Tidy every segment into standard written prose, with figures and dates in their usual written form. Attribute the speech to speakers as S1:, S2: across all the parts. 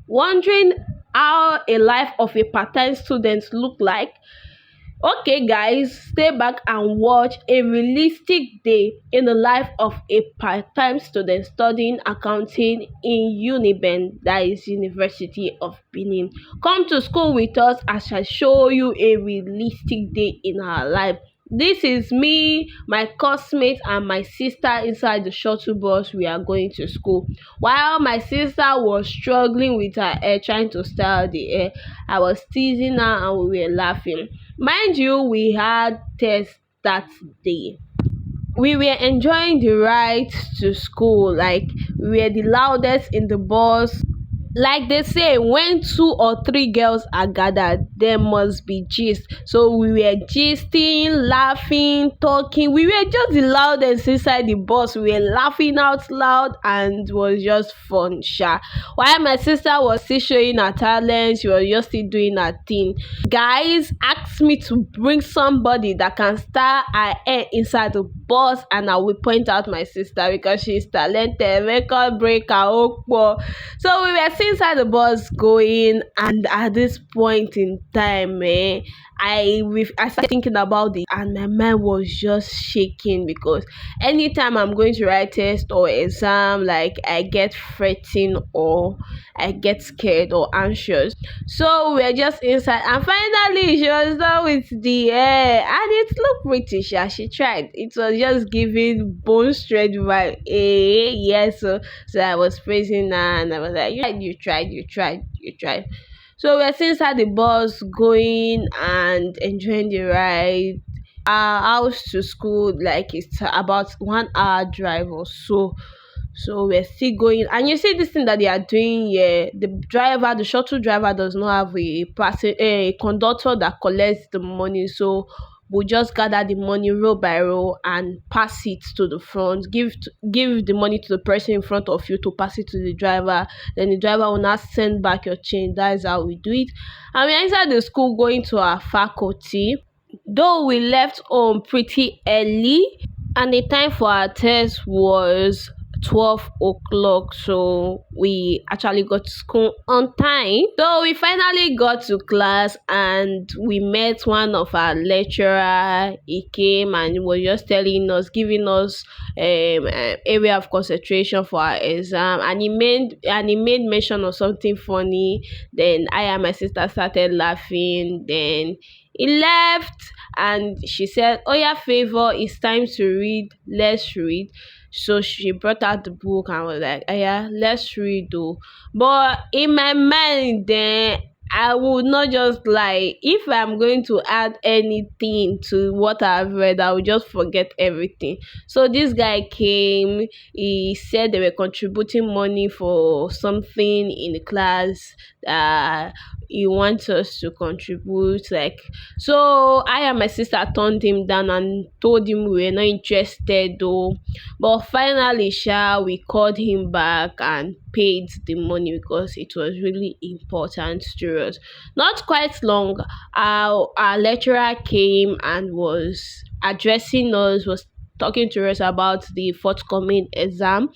S1: Wondering how a life of a part-time student look like? Okay, guys, stay back and watch a realistic day in the life of a part-time student studying accounting in Uniben, that is University of Benin. Come to school with us as I show you a realistic day in our life. This is me, my classmate, and my sister inside the shuttle bus. We are going to school. While my sister was struggling with her hair, trying to style the hair, I was teasing her and we were laughing. Mind you, we had tests that day. We were enjoying the ride to school, like we were the loudest in the bus. Like they say, when 2 or 3 girls are gathered, there must be gist. So we were gisting, laughing, talking. We were just the loudest inside the bus. We were laughing out loud and it was just fun, sha. While my sister was still showing her talent, she was just still doing her thing. Guys asked me to bring somebody that can style her hair inside the bus, and I will point out my sister because she's talented, record breaker, okpo. So we were still inside the bus going, and at this point in time, I started thinking about it, and my mind was just shaking because anytime I'm going to write test or exam, like I get fretting or I get scared or anxious. So we're just inside, and finally she was done with the hair, and it looked pretty. She tried. It was just giving bone straight vibe. Yes. So I was praising her, and I was like, you tried. So we're still inside the bus going and enjoying the ride. Our house to school, like it's about 1 hour drive or so. So we're still going, and you see this thing that they are doing here. The shuttle driver, does not have a conductor that collects the money. So we just gather the money row by row and pass it to the front. Give the money to the person in front of you to pass it to the driver. Then the driver will not send back your change. That is how we do it. And we entered the school going to our faculty. Though we left home pretty early, and the time for our test was 12 o'clock, so we actually got to school on time. So we finally got to class and we met one of our lecturer. He came and was just telling us, giving us area of concentration for our exam, and he made mention of something funny. Then I and my sister started laughing. Then he left and she said, oh yeah, favor, it's time to read, let's read. So she brought out the book and was like, oh yeah, let's read though. But in my mind then, I would not just lie. If I'm going to add anything to what I've read, I will just forget everything. So this guy came, he said they were contributing money for something in the class. He wants us to contribute, like, so I and my sister turned him down and told him we were not interested though. But finally we called him back and paid the money because it was really important to us. Not quite long, our lecturer came and was addressing us, was talking to us about the forthcoming exam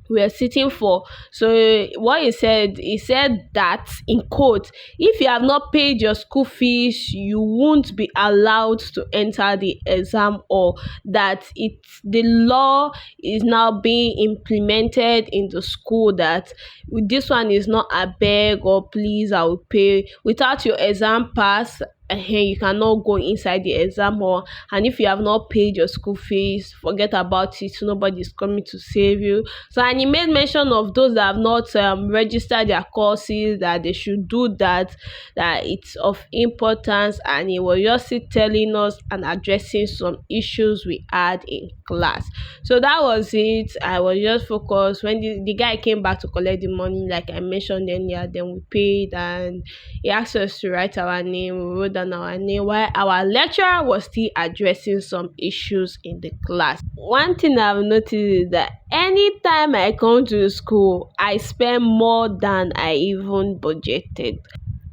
S1: we are sitting for. So what he said that, in quote, if you have not paid your school fees, you won't be allowed to enter the exam, or that the law is now being implemented in the school, that this one is not a beg or please I will pay. Without your exam pass, you cannot go inside the exam hall, and if you have not paid your school fees, forget about it. Nobody is coming to save you. So, and he made mention of those that have not registered their courses, that they should do that, that it's of importance. And he was just telling us and addressing some issues we had in class. So that was it. I was just focused. When the guy came back to collect the money, like I mentioned earlier, then we paid, and he asked us to write our name. We wrote down our name while our lecturer was still addressing some issues in the class. One thing I've noticed is that anytime I come to school, I spend more than I even budgeted.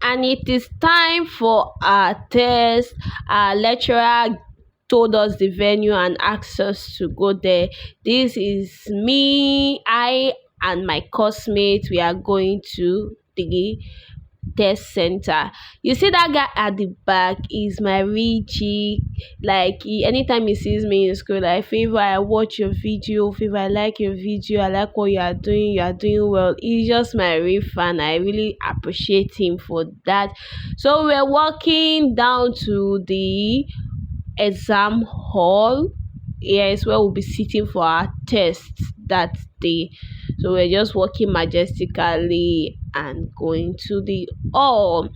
S1: And it is time for our test. Our lecturer told us the venue and asked us to go there. This is me, I and my classmates. We are going to the test center. You see that guy at the back is my Richie. Like anytime he sees me in school, like favor, I watch your video, favor, I like your video, I like what you are doing well. He's just my real fan. I really appreciate him for that. So we're walking down to the exam hall. Yes, where we'll be sitting for our tests that day. So we're just walking majestically and going to the hall.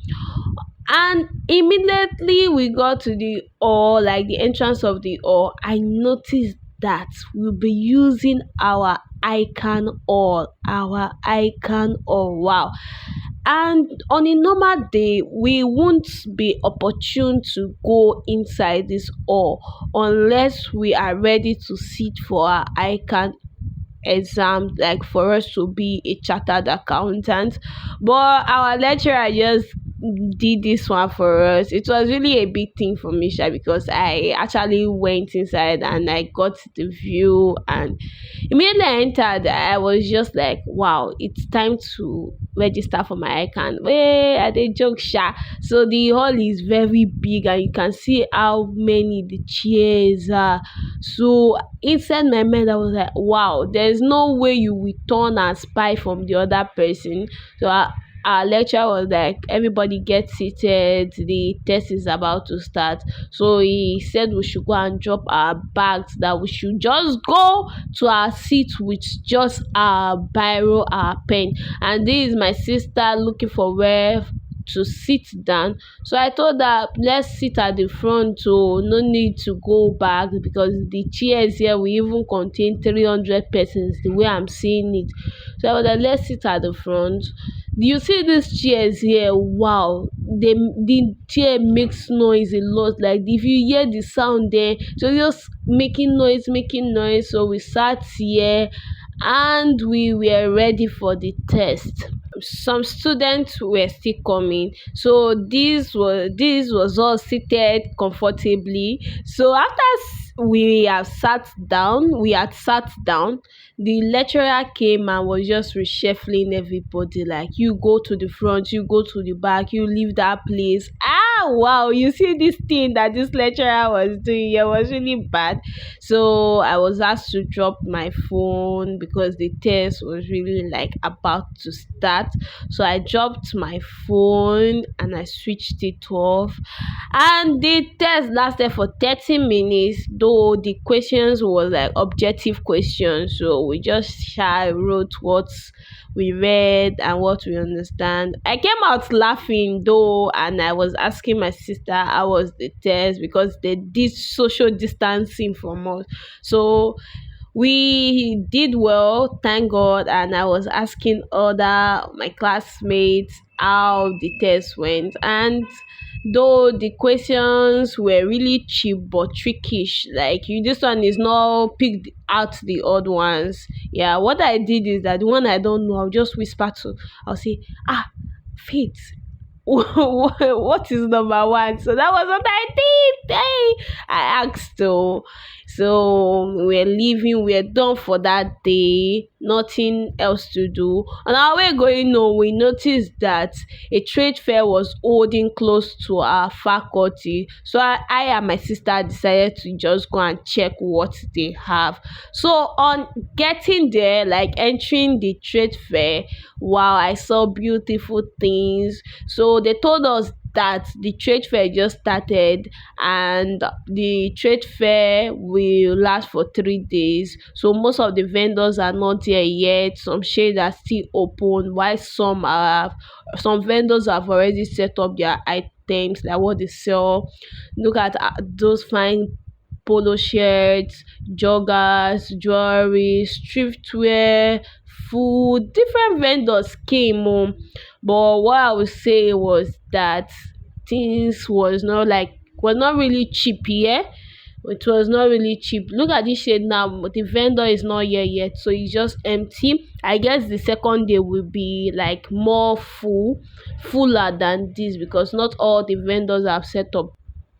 S1: And immediately we got to the hall, like the entrance of the hall, I noticed that we'll be using our icon hall. Wow. And on a normal day, we won't be opportune to go inside this hall unless we are ready to sit for our ICANN exam, like for us to be a chartered accountant. But our lecturer just did this one for us. It was really a big thing for me, because I actually went inside and I got the view, and immediately I entered, I was just like, wow, it's time to register for my icon. Hey, I did joke sha. So the hall is very big and you can see how many the chairs are. So inside my mind I was like, wow, there's no way you will turn and spy from the other person. So our lecturer was like, everybody get seated, the test is about to start. So he said we should go and drop our bags, that we should just go to our seat with just our biro, our pen. And this is my sister looking for where to sit down. So I told her, let's sit at the front, so no need to go back, because the chairs here will even contain 300 persons the way I'm seeing it. So I was like, let's sit at the front. You see these chairs here, wow, the chair makes noise a lot. Like if you hear the sound there, so just making noise. So we sat here and we were ready for the test. Some students were still coming, so this was all seated comfortably. So after we had sat down, the lecturer came and was just reshuffling everybody, like, you go to the front, you go to the back, you leave that place. Wow, you see this thing that this lecturer was doing here was really bad. So I was asked to drop my phone because the test was really like about to start. So I dropped my phone and I switched it off, and the test lasted for 30 minutes, though the questions was like objective questions. So we just wrote what we read and what we understand. I came out laughing though, and I was asking my sister how was the test, because they did social distancing from us. So we did well, thank God. And I was asking other my classmates how the test went, and though the questions were really cheap but trickish, like you, this one is not picked out the odd ones. Yeah, what I did is that the one I don't know, I'll just whisper to, I'll say, Faith, what is number one? So that was what I did. Hey, I asked. So we're leaving, we're done for that day, nothing else to do. On our way going home, we noticed that a trade fair was holding close to our faculty. So I and my sister decided to just go and check what they have. So on getting there, like entering the trade fair, wow, I saw beautiful things. So they told us that the trade fair just started, and the trade fair will last for 3 days. So most of the vendors are not there yet. Some shades are still open, while some vendors have already set up their items, like what they sell. Look at those fine polo shirts, joggers, jewelry, thriftwear, food. Different vendors came home. But what I would say was that things was not really cheap here. It was not really cheap. Look at this shade now, but the vendor is not here yet, so it's just empty. I guess the second day will be like more fuller than this, because not all the vendors have set up.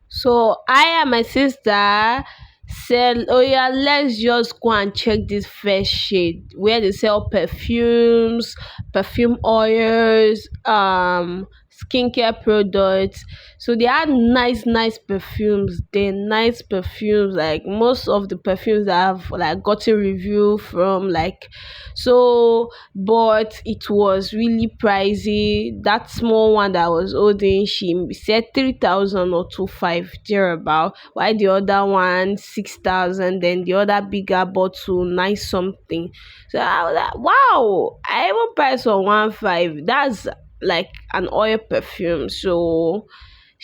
S1: So I and my sister said, oh yeah, let's just go and check this first shade where they sell perfumes, perfume oils, skincare products. So they had nice perfumes. They're nice perfumes. Like most of the perfumes that I've like gotten review from, like, so, but it was really pricey. That small one that I was holding, she said 3,000 or 2,500 thereabout, while the other one 6,000, then the other bigger bottle 9 something. So I was like, wow, I even priced for 1,500. That's like an oil perfume. So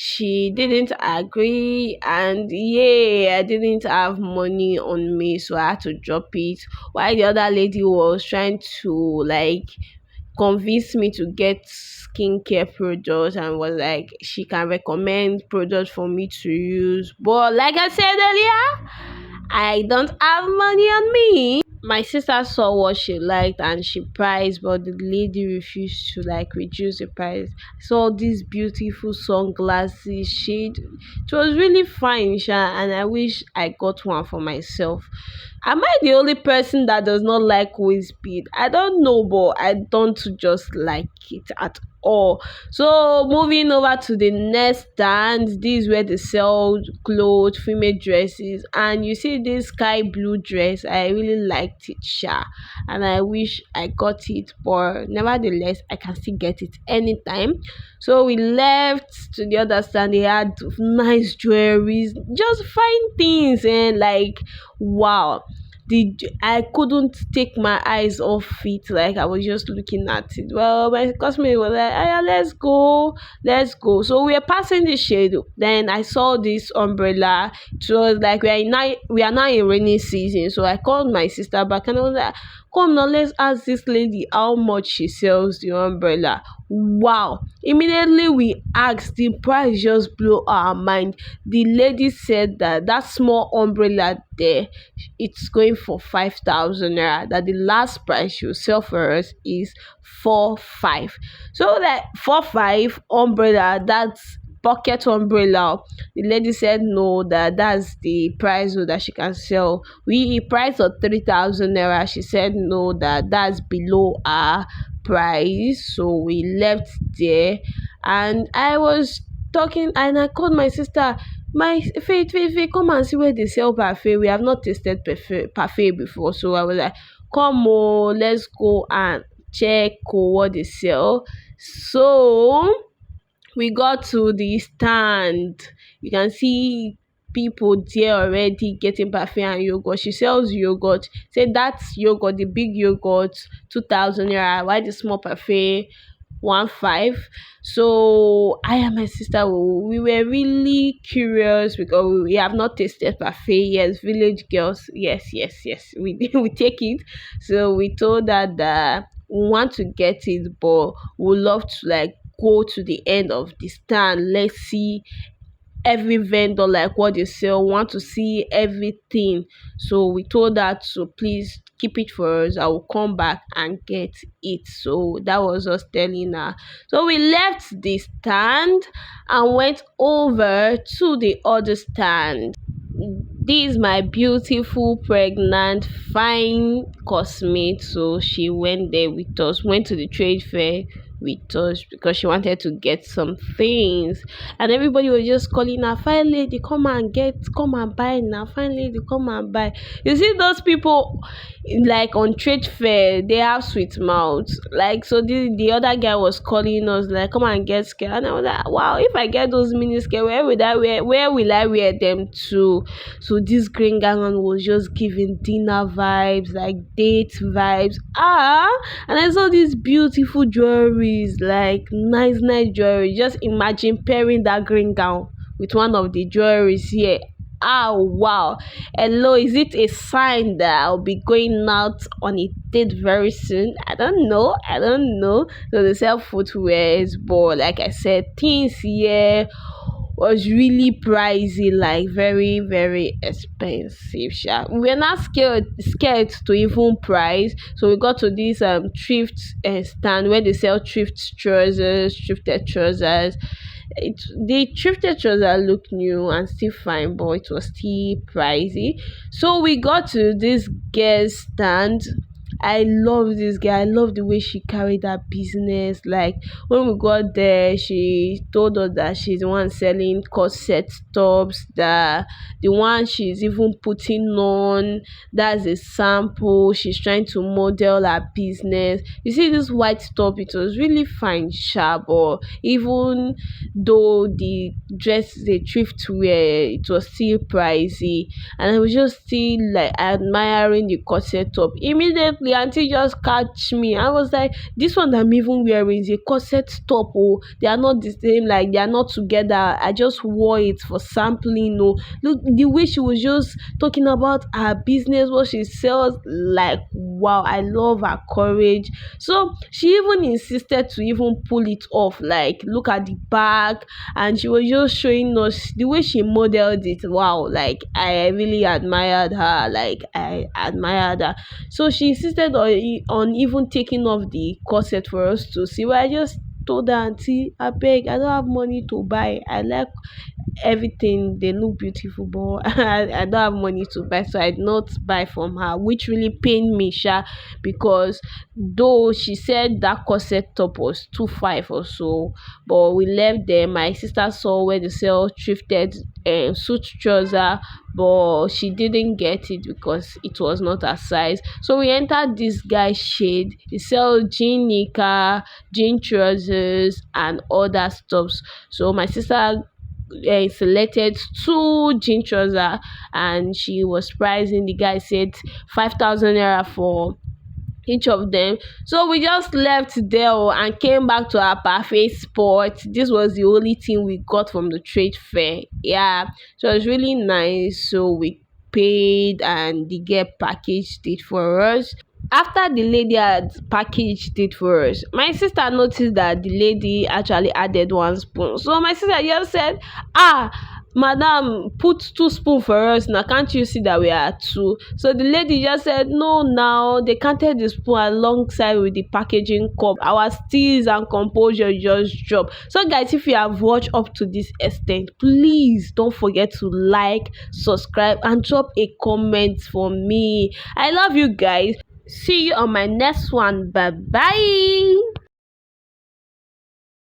S1: she didn't agree, and yeah, I didn't have money on me, so I had to drop it, while the other lady was trying to like convince me to get skincare products and was like she can recommend products for me to use, but like I said earlier, I don't have money on me. My sister saw what she liked and she priced, but the lady refused to like reduce the price. I saw this beautiful sunglasses shade. It was really fine, sha, and I wish I got one for myself. Am I the only person that does not like waist bead? I don't know, but I don't just like it at all. So moving over to the next stand, this is where they sell clothes, female dresses, and you see this sky blue dress. I really liked it, sha, and I wish I got it, but nevertheless, I can still get it anytime. So we left to the other stand. They had nice jewelries, just fine things, and like wow, I couldn't take my eyes off it. Like I was just looking at it. Well, my classmate was like, "Ah, yeah, let's go, let's go." So we were passing the shade. Then I saw this umbrella. It was like we are now in rainy season. So I called my sister back and I was like, "Come now, let's ask this lady how much she sells the umbrella." Wow! Immediately we asked, the price just blew our mind. The lady said that that small umbrella there, it's going for 5,000 naira. That the last price she will sell for us is 4,500. So that 4,500 umbrella, that's pocket umbrella. The lady said no, that's the price that she can sell. We priced of 3,000 naira. She said no, that's below our price. So we left there, and I was talking and I called my sister. My Faith, come and see where they sell parfait. We have not tasted parfait before, so I was like, come on, let's go and check what they sell. So we got to the stand. You can see people there already getting parfait and yogurt. She sells yogurt. Say that's yogurt, the big yogurt, 2,000 naira. Why the small parfait 1,500? So I and my sister, we were really curious because we have not tasted parfait. Yes, village girls. Yes. We we take it. So we told her that we want to get it, but we love to like go to the end of the stand. Let's see every vendor, like what they sell, want to see everything. So we told her to please keep it for us. I will come back and get it. So that was us telling her. So we left the stand and went over to the other stand. This is my beautiful pregnant fine cosmate, so she went there with us, went to the trade fair with us because she wanted to get some things, and everybody was just calling her, fine lady, come and buy now, fine lady, come and buy. You see those people like on trade fair, they have sweet mouths. Like, so the other guy was calling us like, come and get skirt, and I was like, wow, if I get those mini skirt, where will I wear them to? So this green gown was just giving dinner vibes, like date vibes. And I saw these beautiful jewelries, like nice jewelry. Just imagine pairing that green gown with one of the jewelries here. Wow. Hello, is it a sign that I'll be going out on a date very soon? I don't know. So they sell footwear, but like I said, things here was really pricey, like very expensive, sha. We were not scared to even price, so we got to this thrift stand where they sell thrifted trousers. The thrifted trouser looked new and still fine, but it was still pricey. So we got to this girl's stand. I love this girl. I love the way she carried that business. Like when we got there, she told us that she's the one selling corset tops. The one she's even putting on, that's a sample. She's trying to model her business. You see this white top, it was really fine, sharp. Or even though the dress they thrift wear, it was still pricey, and I was just still like admiring the corset top. Immediately auntie just catch me. I was like, this one that I'm even wearing is a corset top. Oh, they are not the same, like they are not together. I just wore it for sampling. Oh, look the way she was just talking about her business, what she sells. Like wow, I love her courage. So she even insisted to even pull it off, like look at the back, and she was just showing us the way she modeled it. Wow, like I really admired her. Like I admired her. So she insisted on even taking off the corset for us to see. Well, I just told her, auntie, I beg, I don't have money to buy. I like everything, they look beautiful, but I don't have money to buy, so I did not buy from her, which really pained me sha, because though she said that corset top was 2.5 or so, but we left there. My sister saw where they sell thrifted suit trouser, but she didn't get it because it was not her size. So we entered this guy's shade. He sell jean nika, jean trousers and other stuffs. So my sister selected two jean trouser, and she was pricing. The guy said 5,000 naira for each of them. So we just left there and came back to our parfait spot. This was the only thing we got from the trade fair. Yeah, so it was really nice. So we paid and the girl packaged it for us. After the lady had packaged it for us, my sister noticed that the lady actually added one spoon. So my sister just said, ah, madam, put two spoon for us now, can't you see that we are two? So the lady just said no, now they counted the spoon alongside with the packaging cup. Our steeze and composure just dropped. So guys, if you have watched up to this extent, please don't forget to like, subscribe and drop a comment for me. I love you guys. See you on my next one. Bye bye.